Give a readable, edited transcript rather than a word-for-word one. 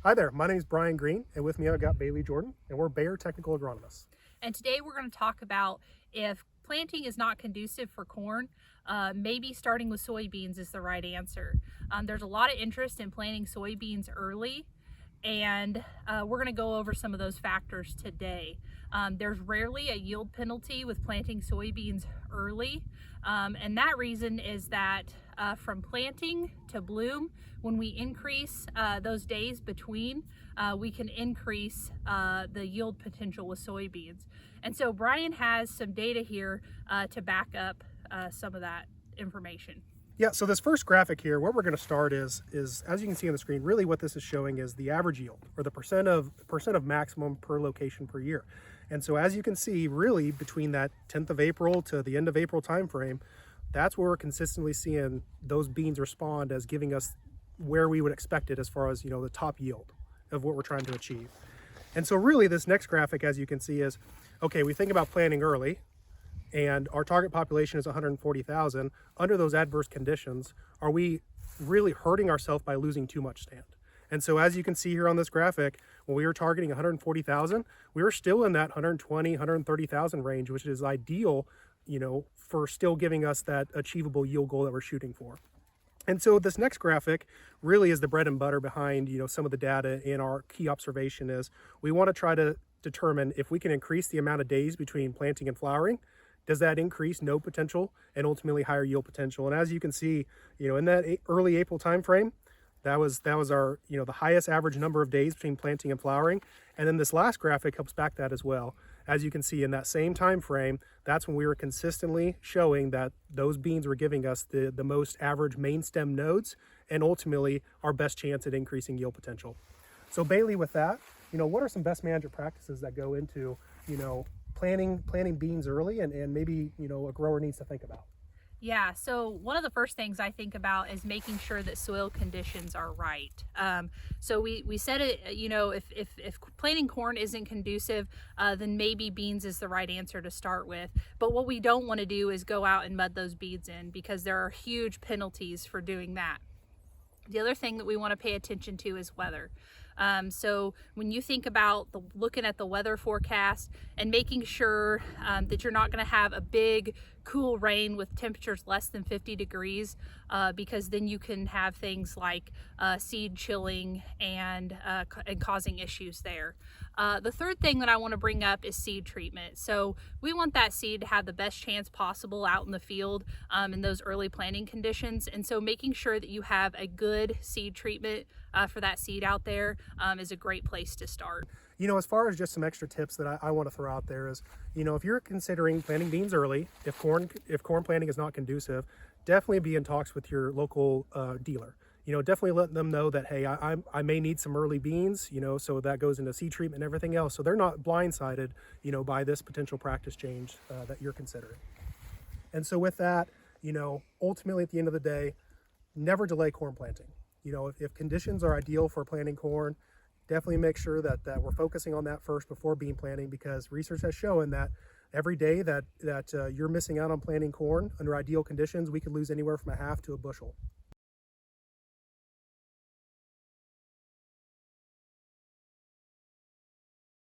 Hi there, my name is Brian Green, and with me I've got Bailey Jordan, and we're Bayer Technical Agronomists. And today we're going to talk about if planting is not conducive for corn, maybe starting with soybeans is the right answer. There's a lot of interest in planting soybeans early, and we're going to go over some of those factors today. There's rarely a yield penalty with planting soybeans early, and that reason is that from planting to bloom, when we increase those days between, we can increase the yield potential with soybeans. And so Brian has some data here to back up some of that information. Yeah, so this first graphic here, where we're going to start is as you can see on the screen, really what this is showing is the average yield, or the percent of maximum per location per year. And so as you can see, really between that 10th of April to the end of April timeframe, that's where we're consistently seeing those beans respond as giving us where we would expect it as far as, the top yield of what we're trying to achieve. And so really this next graphic, as you can see, is, okay, we think about planting early, and our target population is 140,000. Under those adverse conditions, are we really hurting ourselves by losing too much stand? And so as you can see here on this graphic, when we were targeting 140,000, we were still in that 120, 130,000 range, which is ideal, for still giving us that achievable yield goal that we're shooting for. And so this next graphic really is the bread and butter behind, some of the data, and our key observation is we want to try to determine if we can increase the amount of days between planting and flowering. Does that increase node potential and ultimately higher yield potential? And as you can see, in that early April timeframe, that was our, the highest average number of days between planting and flowering. And then this last graphic helps back that as well. As you can see, in that same time frame, that's when we were consistently showing that those beans were giving us the most average main stem nodes and ultimately our best chance at increasing yield potential. So Bailey, with that, what are some best management practices that go into, planting beans early and maybe, a grower needs to think about? Yeah, so one of the first things I think about is making sure that soil conditions are right. So we said it, if planting corn isn't conducive, then maybe beans is the right answer to start with. But what we don't want to do is go out and mud those beans in, because there are huge penalties for doing that. The other thing that we want to pay attention to is weather. So when you think about looking at the weather forecast and making sure that you're not going to have a big cool rain with temperatures less than 50 degrees, because then you can have things like seed chilling and causing issues there. The third thing that I want to bring up is seed treatment. So we want that seed to have the best chance possible out in the field in those early planting conditions. And so making sure that you have a good seed treatment for that seed out there is a great place to start. As far as just some extra tips that I want to throw out there is, if you're considering planting beans early, if corn planting is not conducive, definitely be in talks with your local dealer. Definitely let them know that, hey, I may need some early beans, so that goes into seed treatment and everything else. So they're not blindsided, by this potential practice change that you're considering. And so with that, ultimately at the end of the day, never delay corn planting. If conditions are ideal for planting corn, definitely make sure that we're focusing on that first before bean planting, because research has shown that every day that you're missing out on planting corn under ideal conditions, we could lose anywhere from a half to a bushel.